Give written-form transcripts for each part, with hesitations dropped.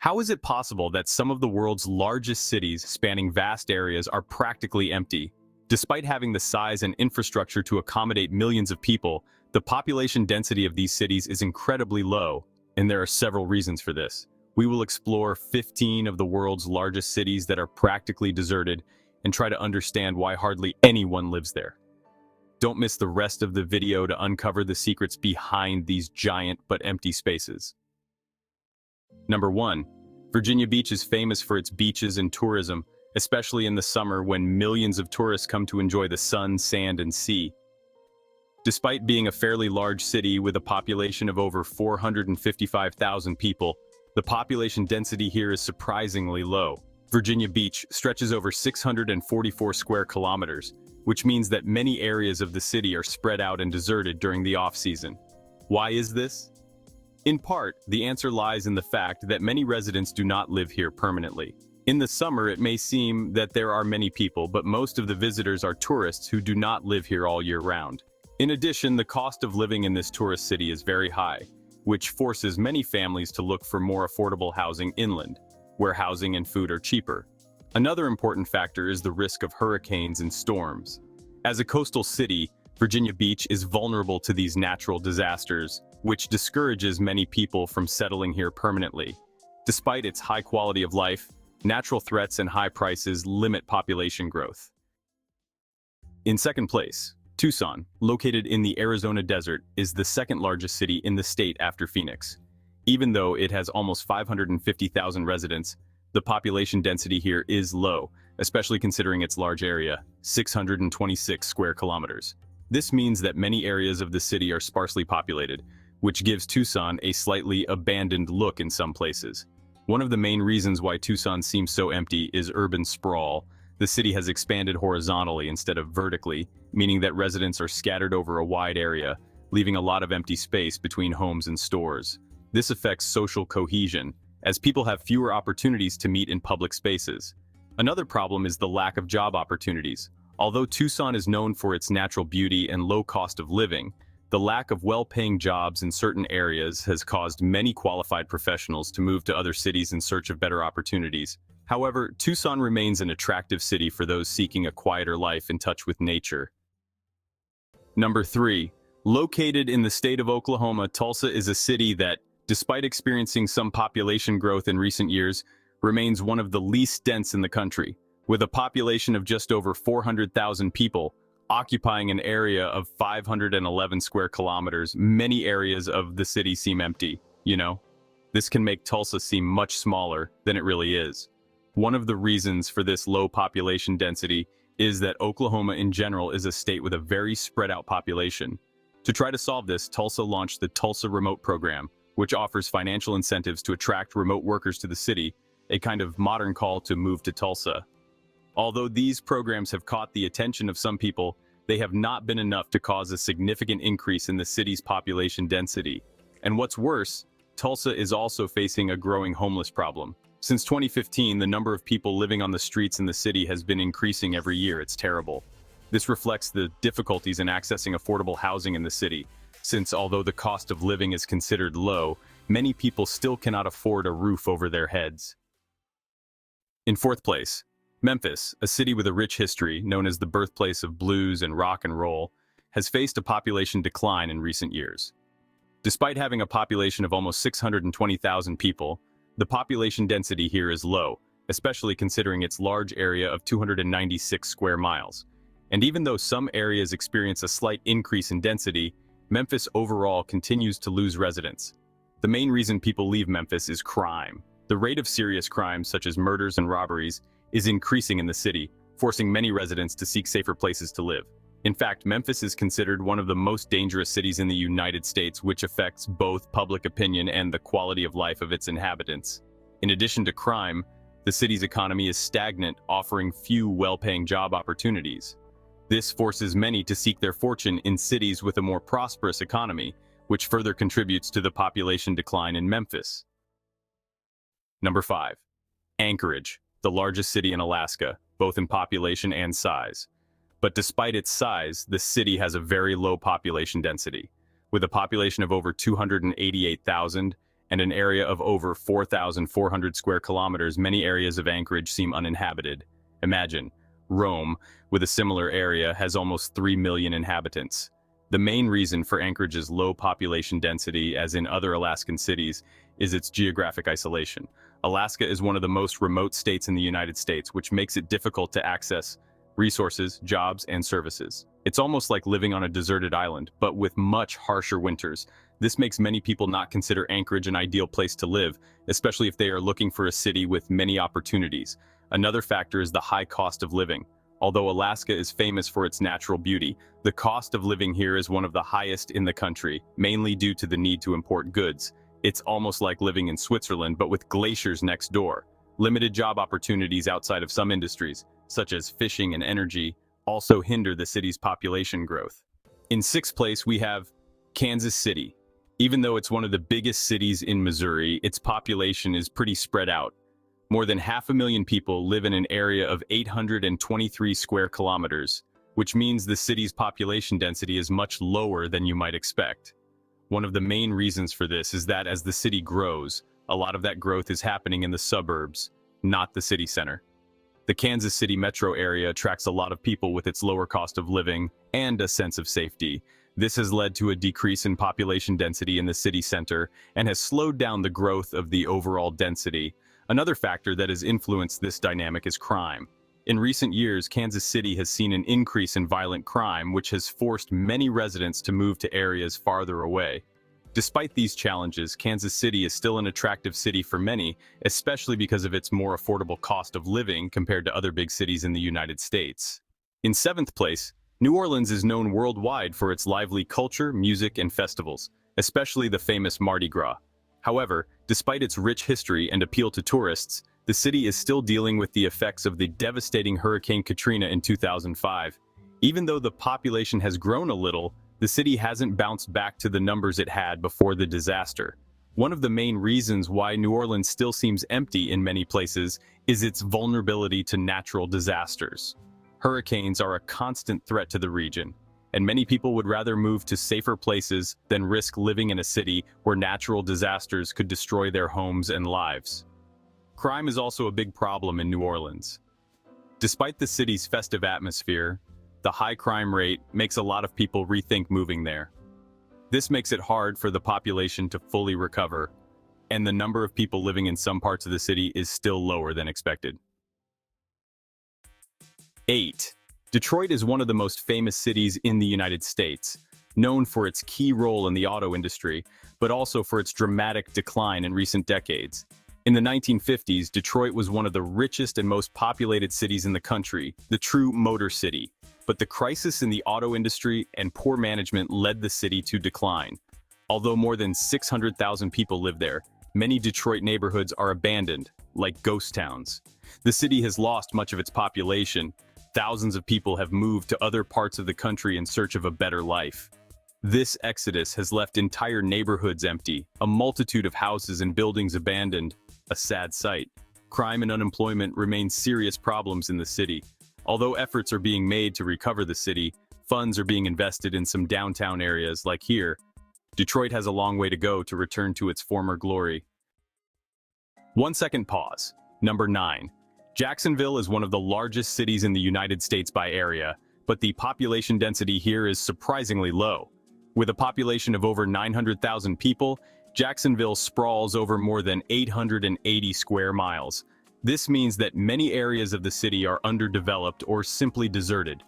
How is it possible that some of the world's largest cities spanning vast areas are practically empty? Despite having the size and infrastructure to accommodate millions of people, the population density of these cities is incredibly low, and there are several reasons for this. We will explore 15 of the world's largest cities that are practically deserted and try to understand why hardly anyone lives there. Don't miss the rest of the video to uncover the secrets behind these giant but empty spaces. Number 1. Virginia Beach is famous for its beaches and tourism, especially in the summer when millions of tourists come to enjoy the sun, sand, and sea. Despite being a fairly large city with a population of over 455,000 people, the population density here is surprisingly low. Virginia Beach stretches over 644 square kilometers, which means that many areas of the city are spread out and deserted during the off-season. Why is this? In part, the answer lies in the fact that many residents do not live here permanently. In the summer, it may seem that there are many people, but most of the visitors are tourists who do not live here all year round. In addition, the cost of living in this tourist city is very high, which forces many families to look for more affordable housing inland, where housing and food are cheaper. Another important factor is the risk of hurricanes and storms. As a coastal city, Virginia Beach is vulnerable to these natural disasters, which discourages many people from settling here permanently. Despite its high quality of life, natural threats and high prices limit population growth. In second place, Tucson, located in the Arizona desert, is the second largest city in the state after Phoenix. Even though it has almost 550,000 residents, the population density here is low, especially considering its large area, 626 square kilometers. This means that many areas of the city are sparsely populated, which gives Tucson a slightly abandoned look in some places. One of the main reasons why Tucson seems so empty is urban sprawl. The city has expanded horizontally instead of vertically, meaning that residents are scattered over a wide area, leaving a lot of empty space between homes and stores. This affects social cohesion, as people have fewer opportunities to meet in public spaces. Another problem is the lack of job opportunities. Although Tucson is known for its natural beauty and low cost of living, the lack of well-paying jobs in certain areas has caused many qualified professionals to move to other cities in search of better opportunities. However, Tucson remains an attractive city for those seeking a quieter life in touch with nature. Number 3. Located in the state of Oklahoma, Tulsa is a city that, despite experiencing some population growth in recent years, remains one of the least dense in the country. With a population of just over 400,000 people, occupying an area of 511 square kilometers, many areas of the city seem empty, This can make Tulsa seem much smaller than it really is. One of the reasons for this low population density is that Oklahoma in general is a state with a very spread out population. To try to solve this, Tulsa launched the Tulsa Remote Program, which offers financial incentives to attract remote workers to the city, a kind of modern call to move to Tulsa. Although these programs have caught the attention of some people, they have not been enough to cause a significant increase in the city's population density. And what's worse, Tulsa is also facing a growing homeless problem. Since 2015, the number of people living on the streets in the city has been increasing every year. It's terrible. This reflects the difficulties in accessing affordable housing in the city, since although the cost of living is considered low, many people still cannot afford a roof over their heads. In fourth place, Memphis, a city with a rich history, known as the birthplace of blues and rock and roll, has faced a population decline in recent years. Despite having a population of almost 620,000 people, the population density here is low, especially considering its large area of 296 square miles. And even though some areas experience a slight increase in density, Memphis overall continues to lose residents. The main reason people leave Memphis is crime. The rate of serious crimes, such as murders and robberies, is increasing in the city, forcing many residents to seek safer places to live. In fact, Memphis is considered one of the most dangerous cities in the United States, which affects both public opinion and the quality of life of its inhabitants. In addition to crime, the city's economy is stagnant, offering few well-paying job opportunities. This forces many to seek their fortune in cities with a more prosperous economy, which further contributes to the population decline in Memphis. Number 5. Anchorage, the largest city in Alaska, both in population and size. But despite its size, the city has a very low population density. With a population of over 288,000, and an area of over 4,400 square kilometers, many areas of Anchorage seem uninhabited. Imagine, Rome, with a similar area, has almost 3 million inhabitants. The main reason for Anchorage's low population density, as in other Alaskan cities, is its geographic isolation. Alaska is one of the most remote states in the United States, which makes it difficult to access resources, jobs, and services. It's almost like living on a deserted island, but with much harsher winters. This makes many people not consider Anchorage an ideal place to live, especially if they are looking for a city with many opportunities. Another factor is the high cost of living. Although Alaska is famous for its natural beauty, the cost of living here is one of the highest in the country, mainly due to the need to import goods. It's almost like living in Switzerland, but with glaciers next door. Limited job opportunities outside of some industries, such as fishing and energy, also hinder the city's population growth. In sixth place, we have Kansas City. Even though it's one of the biggest cities in Missouri, its population is pretty spread out. More than 500,000 people live in an area of 823 square kilometers, which means the city's population density is much lower than you might expect. One of the main reasons for this is that as the city grows, a lot of that growth is happening in the suburbs, not the city center. The Kansas City metro area attracts a lot of people with its lower cost of living and a sense of safety. This has led to a decrease in population density in the city center and has slowed down the growth of the overall density. Another factor that has influenced this dynamic is crime. In recent years, Kansas City has seen an increase in violent crime, which has forced many residents to move to areas farther away. Despite these challenges, Kansas City is still an attractive city for many, especially because of its more affordable cost of living compared to other big cities in the United States. In seventh place, New Orleans is known worldwide for its lively culture, music, and festivals, especially the famous Mardi Gras. However, despite its rich history and appeal to tourists, the city is still dealing with the effects of the devastating Hurricane Katrina in 2005. Even though the population has grown a little, the city hasn't bounced back to the numbers it had before the disaster. One of the main reasons why New Orleans still seems empty in many places is its vulnerability to natural disasters. Hurricanes are a constant threat to the region, and many people would rather move to safer places than risk living in a city where natural disasters could destroy their homes and lives. Crime is also a big problem in New Orleans. Despite the city's festive atmosphere, the high crime rate makes a lot of people rethink moving there. This makes it hard for the population to fully recover, and the number of people living in some parts of the city is still lower than expected. 8. Detroit is one of the most famous cities in the United States, known for its key role in the auto industry, but also for its dramatic decline in recent decades. In the 1950s, Detroit was one of the richest and most populated cities in the country, the true motor city. But the crisis in the auto industry and poor management led the city to decline. Although more than 600,000 people live there, many Detroit neighborhoods are abandoned, like ghost towns. The city has lost much of its population. Thousands of people have moved to other parts of the country in search of a better life. This exodus has left entire neighborhoods empty, a multitude of houses and buildings abandoned, a sad sight. Crime and unemployment remain serious problems in the city. Although efforts are being made to recover the city, funds are being invested in some downtown areas like here. Detroit has a long way to go to return to its former glory. 1 second pause. Number 9. Jacksonville is one of the largest cities in the United States by area, but the population density here is surprisingly low. With a population of over 900,000 people, Jacksonville sprawls over more than 880 square miles. This means that many areas of the city are underdeveloped or simply deserted.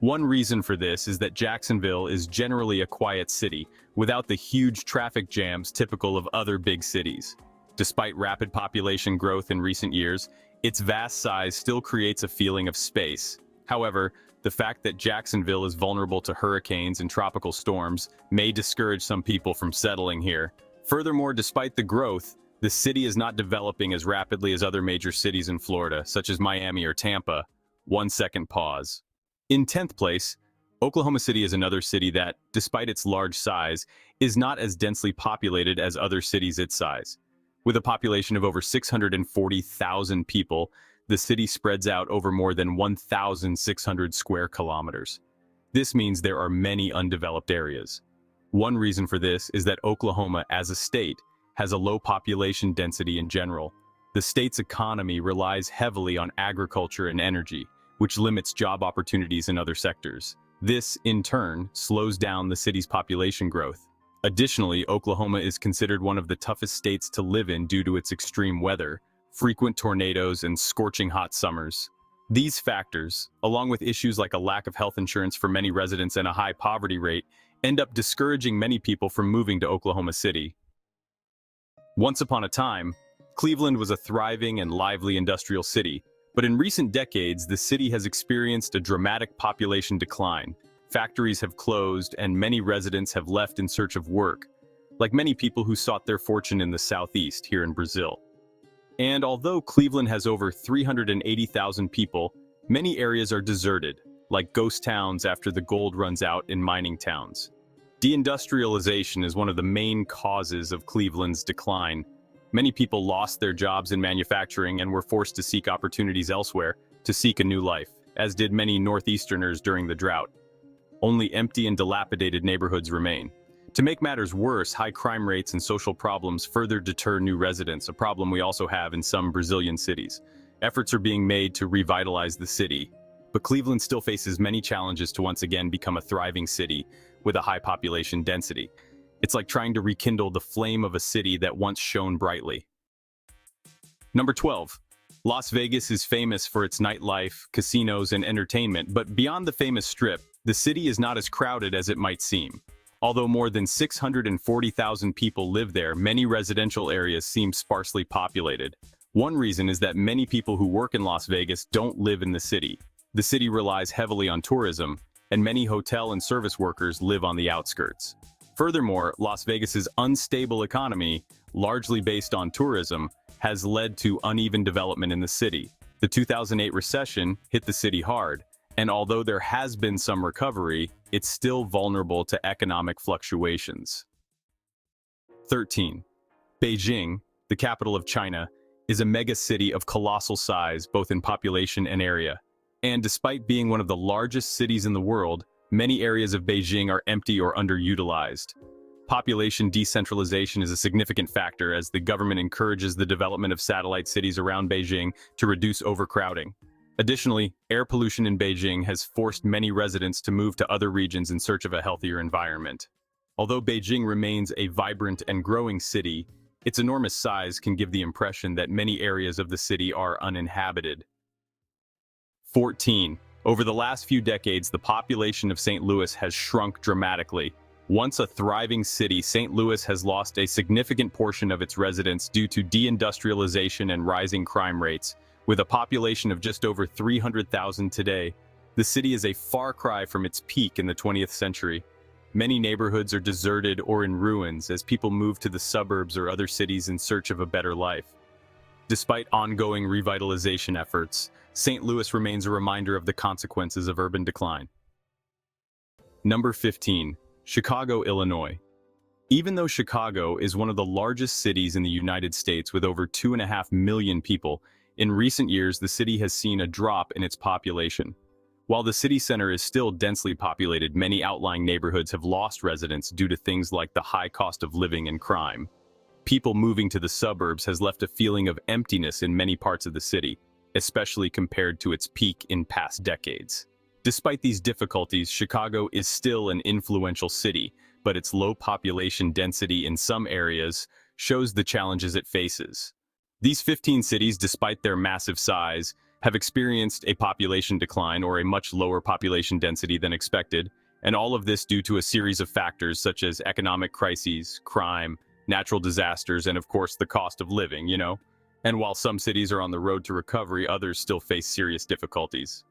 One reason for this is that Jacksonville is generally a quiet city, without the huge traffic jams typical of other big cities. Despite rapid population growth in recent years, its vast size still creates a feeling of space. However, the fact that Jacksonville is vulnerable to hurricanes and tropical storms may discourage some people from settling here. Furthermore, despite the growth, the city is not developing as rapidly as other major cities in Florida, such as Miami or Tampa. 1 second pause. In 10th place, Oklahoma City is another city that, despite its large size, is not as densely populated as other cities its size. With a population of over 640,000 people, the city spreads out over more than 1,600 square kilometers. This means there are many undeveloped areas. One reason for this is that Oklahoma, as a state, has a low population density in general. The state's economy relies heavily on agriculture and energy, which limits job opportunities in other sectors. This, in turn, slows down the city's population growth. Additionally, Oklahoma is considered one of the toughest states to live in due to its extreme weather, frequent tornadoes, and scorching hot summers. These factors, along with issues like a lack of health insurance for many residents and a high poverty rate, end up discouraging many people from moving to Oklahoma City. Once upon a time, Cleveland was a thriving and lively industrial city, but in recent decades, the city has experienced a dramatic population decline. Factories have closed, and many residents have left in search of work, like many people who sought their fortune in the southeast here in Brazil. And although Cleveland has over 380,000 people, many areas are deserted, like ghost towns after the gold runs out in mining towns. Deindustrialization is one of the main causes of Cleveland's decline. Many people lost their jobs in manufacturing and were forced to seek opportunities elsewhere to seek a new life, as did many Northeasterners during the drought. Only empty and dilapidated neighborhoods remain. To make matters worse, high crime rates and social problems further deter new residents, a problem we also have in some Brazilian cities. Efforts are being made to revitalize the city, but Cleveland still faces many challenges to once again become a thriving city with a high population density. It's like trying to rekindle the flame of a city that once shone brightly. Number 12. Las Vegas is famous for its nightlife, casinos, and entertainment, but beyond the famous strip, the city is not as crowded as it might seem. Although more than 640,000 people live there, many residential areas seem sparsely populated. One reason is that many people who work in Las Vegas don't live in the city. The city relies heavily on tourism, and many hotel and service workers live on the outskirts. Furthermore, Las Vegas's unstable economy, largely based on tourism, has led to uneven development in the city. The 2008 recession hit the city hard, and although there has been some recovery, it's still vulnerable to economic fluctuations. 13. Beijing, the capital of China, is a megacity of colossal size both in population and area. And despite being one of the largest cities in the world, many areas of Beijing are empty or underutilized. Population decentralization is a significant factor as the government encourages the development of satellite cities around Beijing to reduce overcrowding. Additionally, air pollution in Beijing has forced many residents to move to other regions in search of a healthier environment. Although Beijing remains a vibrant and growing city, its enormous size can give the impression that many areas of the city are uninhabited. 14. Over the last few decades, the population of St. Louis has shrunk dramatically. Once a thriving city, St. Louis has lost a significant portion of its residents due to deindustrialization and rising crime rates. With a population of just over 300,000 today, the city is a far cry from its peak in the 20th century. Many neighborhoods are deserted or in ruins as people move to the suburbs or other cities in search of a better life. Despite ongoing revitalization efforts, St. Louis remains a reminder of the consequences of urban decline. Number 15. Chicago, Illinois. Even though Chicago is one of the largest cities in the United States with over 2.5 million people, in recent years the city has seen a drop in its population. While the city center is still densely populated, many outlying neighborhoods have lost residents due to things like the high cost of living and crime. People moving to the suburbs has left a feeling of emptiness in many parts of the city, especially compared to its peak in past decades. Despite these difficulties, Chicago is still an influential city, but its low population density in some areas shows the challenges it faces. These 15 cities, despite their massive size, have experienced a population decline or a much lower population density than expected, and all of this due to a series of factors such as economic crises, crime, natural disasters, and of course the cost of living, And while some cities are on the road to recovery, others still face serious difficulties.